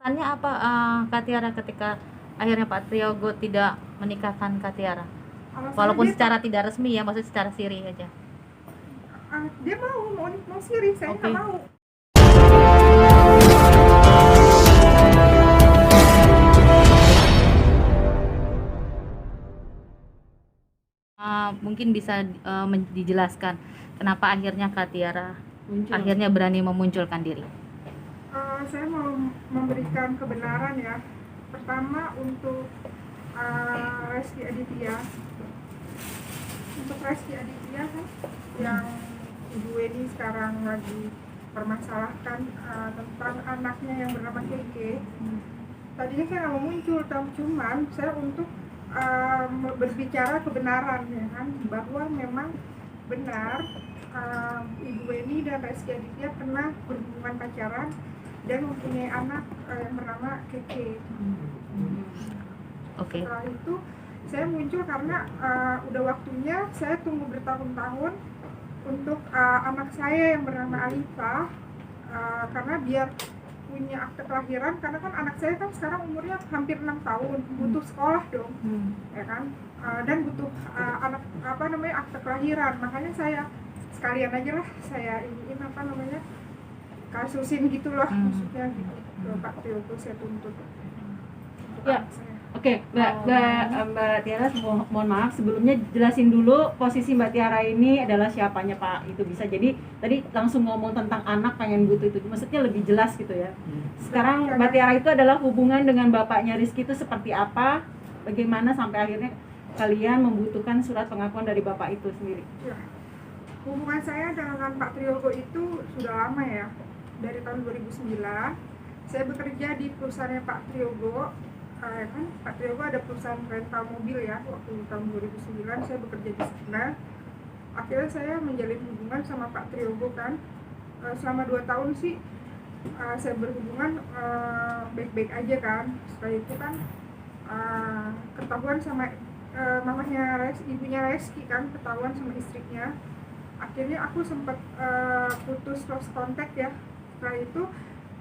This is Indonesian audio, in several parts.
Pesannya apa, Kak Tiara, ketika akhirnya Pak Priyogo tidak menikahkan Kak Tiara? Alasannya Walaupun dia secara tidak resmi ya, maksudnya secara siri aja. dia mau siri, saya nggak Oke. mau. Mungkin bisa dijelaskan kenapa akhirnya Kak Tiara akhirnya Muncul. berani memunculkan diri. Saya mau memberikan kebenaran ya. Pertama untuk Reski Aditya. Untuk Reski Aditya kan yang Ibu Weni sekarang lagi permasalahkan tentang anaknya yang bernama Keke. Tadinya saya nggak mau muncul, cuman saya untuk berbicara kebenaran ya kan, bahwa memang benar Ibu Weni dan Reski Aditya pernah berhubungan pacaran dan mempunyai anak yang bernama Keke. Oke. Setelah itu saya muncul karena udah waktunya saya tunggu bertahun-tahun untuk anak saya yang bernama Alifah, karena biar punya akte kelahiran, karena kan anak saya kan sekarang umurnya hampir 6 tahun, butuh sekolah dong, ya kan, dan butuh akte kelahiran. Makanya saya sekalian aja lah saya iniin kasusin gitu loh, maksudnya gitu ke Pak Priyogo saya tuntut untuk Ya. anak saya. Oke, Mbak Tiara, mohon maaf sebelumnya jelasin dulu posisi Mbak Tiara ini adalah siapanya Pak. Itu bisa jadi tadi langsung ngomong tentang anak pengen butuh itu, maksudnya lebih jelas gitu ya. Sekarang Mbak Tiara itu adalah hubungan dengan bapaknya Rizky itu seperti apa? Bagaimana sampai akhirnya kalian membutuhkan surat pengakuan dari bapak itu sendiri? Ya. Hubungan saya dengan Pak Priyogo itu sudah lama ya. Dari tahun 2009 saya bekerja di perusahaannya Pak Priyogo. Kan Pak Priyogo ada perusahaan rental mobil ya. Waktu tahun 2009 saya bekerja di sana. Akhirnya saya menjalin hubungan sama Pak Priyogo kan. Selama 2 tahun sih saya berhubungan baik-baik aja kan. Setelah itu kan ketahuan sama ibunya Reski kan, ketahuan sama istrinya. Akhirnya aku sempat putus lost contact ya. Setelah itu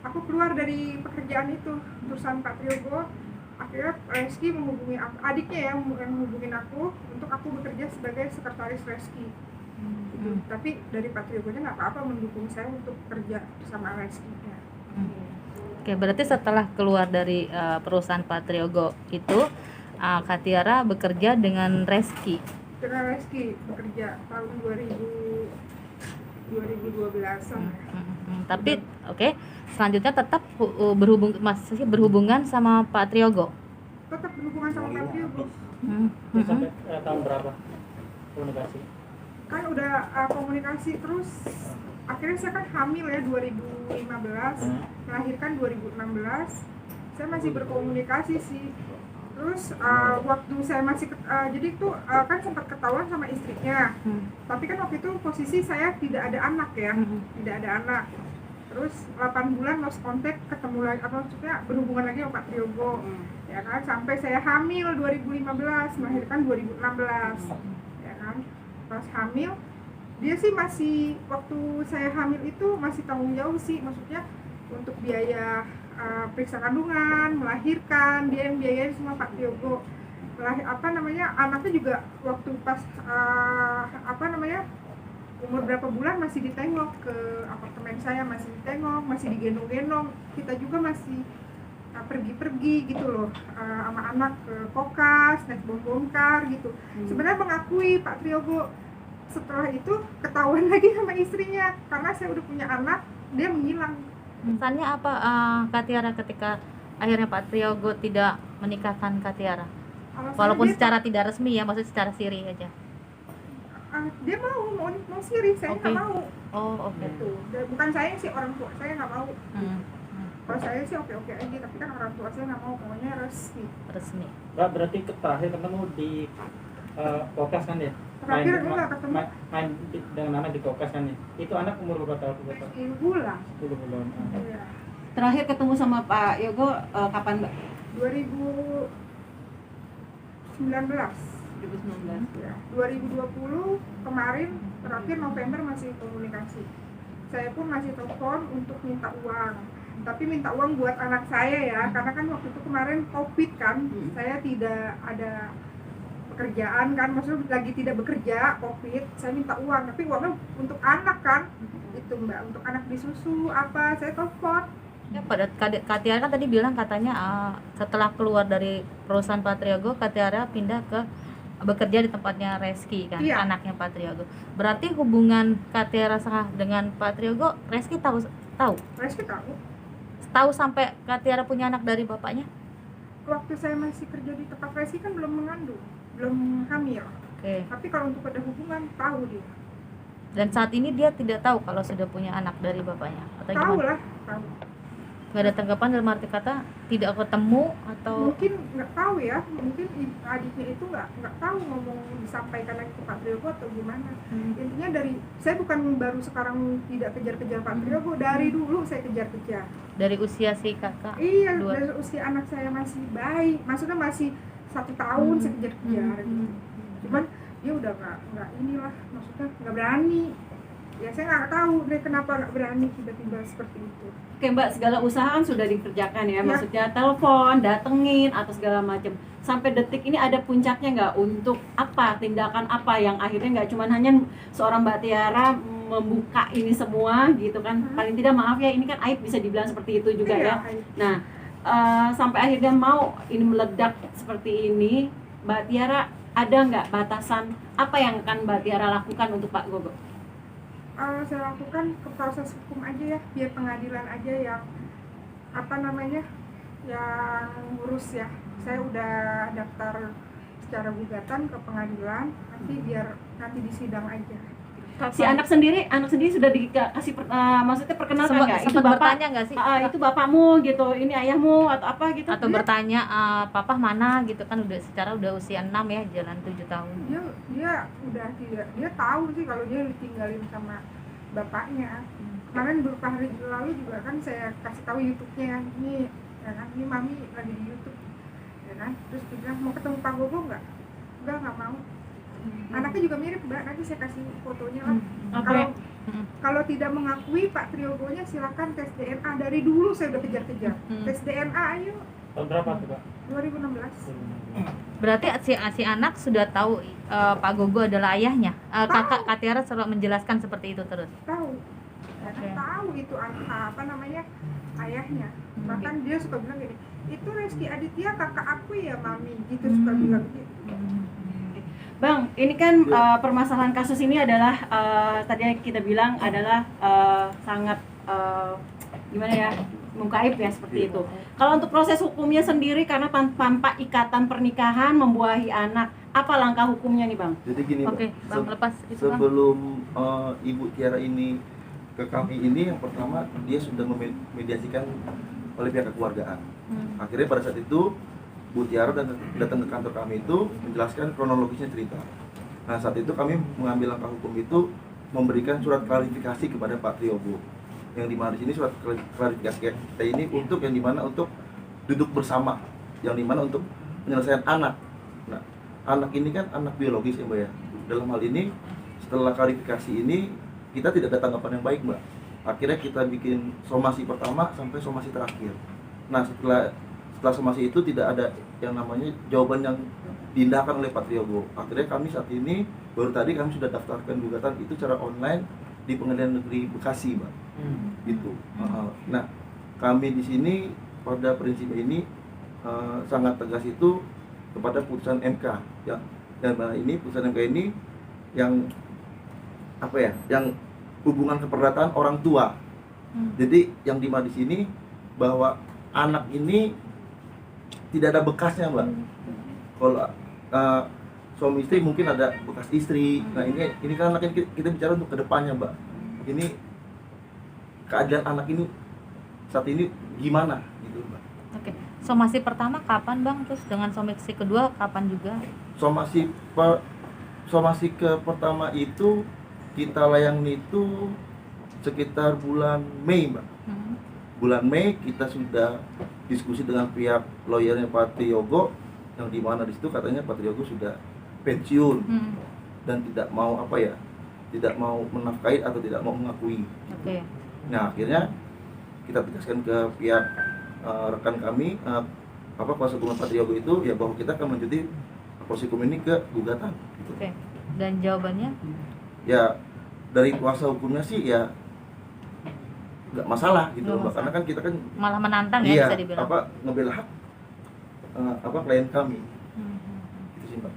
aku keluar dari pekerjaan itu, perusahaan Pak Priyogo. Akhirnya Reski menghubungi adiknya yang menghubungin aku untuk aku bekerja sebagai sekretaris Reski. Gitu. Tapi dari Pak Priyogonya nggak apa-apa mendukung saya untuk kerja bersama Reski ya. Oke, berarti setelah keluar dari perusahaan Pak Priyogo itu Kak Tiara bekerja dengan Reski. Dengan Reski bekerja tahun 2012-an ya. Tapi oke, selanjutnya tetap masih berhubungan sama Pak Priyogo. Tetap berhubungan sama Pak Priyogo. Sampai tahun berapa komunikasi? Kan udah komunikasi terus. Akhirnya saya kan hamil ya 2015, melahirkan 2016. Saya masih berkomunikasi sih. Terus waktu saya masih jadi itu kan sempat ketahuan sama istrinya. Tapi kan waktu itu posisi saya tidak ada anak ya, tidak ada anak. Terus 8 bulan lost contact, ketemu lagi, maksudnya berhubungan lagi sama Pak Priyogo. Ya kan, sampai saya hamil 2015, melahirkan 2016. Ya kan. Pas hamil, dia sih masih, waktu saya hamil itu masih tanggung jawab sih, maksudnya untuk biaya periksa kandungan, melahirkan, dia yang biayain semua Pak Priyogo. Anaknya juga waktu pas umur berapa bulan masih ditengok ke apartemen saya, masih ditengok, masih digendong-gendong. Kita juga masih pergi-pergi gitu loh, sama anak ke kokas, naik bom-bomkar gitu. Sebenarnya mengakui Pak Priyogo. Setelah itu ketahuan lagi sama istrinya, karena saya udah punya anak, dia menghilang. Pesannya apa, Kak Tiara, ketika akhirnya Pak Priyogo tidak menikahkan Kak Tiara? Walaupun secara tidak resmi ya, maksudnya secara siri aja. Dia mau siri, saya nggak mau. Oh, oke. Gitu. Bukan saya sih, orang tua saya nggak mau. Kalau saya sih oke-oke aja, tapi kan orang tua saya nggak mau, pokoknya resmi. Mbak, berarti terakhir ketemu di kokas kan ya? Terakhir enggak ketemu. Main dengan anak di kokas kan ya? Itu anak umur berapa tahun? 10 bulan. 10 bulan. Iya. Terakhir ketemu sama Pak Yogo kapan Mbak? 2019. 2019. Ya. 2020 kemarin terakhir November masih komunikasi. Saya pun masih telepon untuk minta uang. tapi minta uang buat anak saya ya, karena kan waktu itu kemarin COVID kan, saya tidak ada pekerjaan kan, maksudnya lagi tidak bekerja, COVID, saya minta uang, tapi uangnya untuk anak kan, itu Mbak, untuk anak beli susu apa, saya telepon. Ya, pada Kak Tiara kan tadi bilang katanya setelah keluar dari perusahaan Pak Triogo, Kak Tiara pindah ke bekerja di tempatnya Reski kan, Iya. anaknya Pak Triogo. Berarti hubungan Kak Tiara dengan Pak Triogo, Reski tahu Reski tahu, tahu sampai Kak Tiara punya anak dari bapaknya? waktu saya masih kerja di tempat Reski kan belum mengandung, belum hamil, Oke. tapi kalau untuk ada hubungan tahu dia, Dan saat ini dia tidak tahu kalau sudah punya anak dari bapaknya atau tahu gimana? lah, tahu. Gak ada tanggapan dalam arti kata tidak ketemu atau Mungkin nggak tahu ya, mungkin adiknya itu nggak tahu ngomong disampaikan lagi ke Pak Triogo atau gimana. Intinya dari saya bukan baru sekarang tidak kejar-kejar Pak Triogo, dari dulu saya kejar-kejar. dari usia si kakak? Iya, Dua. dari usia anak saya masih bayi, maksudnya masih 1 tahun saya kejar-kejar. Gitu. Cuman dia udah nggak inilah, maksudnya nggak berani. Ya saya nggak tahu deh kenapa nggak berani tiba-tiba seperti itu. Oke Mbak, segala usaha kan sudah dikerjakan ya, Ya. maksudnya telepon, datengin atau segala macam. Sampai detik ini ada puncaknya nggak untuk apa, tindakan apa yang akhirnya nggak cuma hanya seorang Mbak Tiara membuka ini semua gitu kan? Paling tidak maaf ya, ini kan aib bisa dibilang seperti itu juga ya. Iya, Nah, sampai akhirnya mau ini meledak seperti ini, Mbak Tiara ada nggak batasan apa yang akan Mbak Tiara lakukan untuk Pak Gogo? saya lakukan ke proses hukum aja ya, biar pengadilan aja yang apa namanya, yang ngurus ya. Saya udah daftar secara gugatan ke pengadilan, nanti biar nanti di sidang aja. Si anak sendiri sudah dikasih maksudnya perkenalkan nggak? Itu Sempat bapak, bertanya nggak sih? itu bapakmu gitu, ini ayahmu atau apa gitu? Atau bertanya papa mana gitu kan, udah usia 6 ya, jalan 7 tahun. Dia udah tidak, dia tahu sih kalau dia ditinggalin sama bapaknya. Kemarin beberapa hari lalu juga kan saya kasih tahu YouTube-nya, ini ya kan, ini mami lagi di YouTube ya kan, terus dia bilang mau ketemu Pak Gogo nggak mau. Anaknya juga mirip Mbak, nanti saya kasih fotonya lah. Kalau tidak mengakui Pak Triogonya silakan tes DNA, dari dulu saya udah kejar-kejar. Tes DNA ayo, Tahun berapa tuh Pak? 2016. Berarti si anak sudah tahu Pak Gogo adalah ayahnya. Kakak Kak Tiara selalu menjelaskan seperti itu terus. Tahu ya kan, Oke. tahu itu apa namanya, ayahnya. Bahkan dia suka bilang gini, itu Reski Aditya kakak aku ya mami, gitu suka bilang gitu. Bang, ini kan permasalahan kasus ini adalah tadi kita bilang adalah sangat gimana ya, mengkaib ya seperti itu. Kalau untuk proses hukumnya sendiri karena tanpa ikatan pernikahan membuahi anak, apa langkah hukumnya nih Bang? Jadi gini, Oke, Bang, lepas itu Bang. sebelum Ibu Tiara ini ke kami ini, yang pertama dia sudah memediasikan oleh pihak kekeluargaan. Akhirnya pada saat itu Bu Tiara datang ke kantor kami itu menjelaskan kronologisnya cerita. Nah saat itu kami mengambil langkah hukum itu memberikan surat klarifikasi kepada Pak Triogo. Yang dimana di sini surat klarifikasi kita ini untuk yang dimana untuk duduk bersama, yang dimana untuk penyelesaian anak. Nah anak ini kan anak biologis ya Mbak ya. Dalam hal ini setelah klarifikasi ini kita tidak ada tanggapan yang baik Mbak. Akhirnya kita bikin somasi pertama sampai somasi terakhir. Nah setelah somasi itu tidak ada yang namanya jawaban yang diindahkan oleh Pak Triogo. Akhirnya kami saat ini baru tadi kami sudah daftarkan gugatan itu secara online di Pengadilan Negeri Bekasi Mbak. Gitu. Nah kami di sini pada prinsipnya ini sangat tegas itu kepada putusan MK ya. Dan ini putusan MK ini yang apa ya, yang hubungan keperdataan orang tua. Jadi yang dimana di sini bahwa anak ini tidak ada bekasnya Mbak. Kalau suami istri mungkin ada bekas istri. Nah ini kan anak kita bicara untuk kedepannya Mbak. Ini keadaan anak ini saat ini gimana gitu Mbak. Oke. Somasi pertama kapan Bang? Terus dengan somasi kedua kapan juga? Somasi ke pertama itu kita layani itu sekitar bulan Mei Mbak. Bulan Mei kita sudah diskusi dengan pihak lawyernya Pak Triogo, yang dimana di situ katanya Pak Triogo sudah pensiun dan tidak mau tidak mau menafkahi atau tidak mau mengakui. Oke. Nah akhirnya kita tegaskan ke pihak rekan kami kuasa hukum Pak Triyogo itu ya bahwa kita akan melanjuti proses hukum ini ke gugatan gitu. Oke. Dan jawabannya? Ya dari kuasa hukumnya sih ya nggak masalah gitu Nggak Mbak. Karena kan kita kan Malah menantang ya iya bisa dibilang. ngebela hak klien kami Hmm. gitu sih Mbak.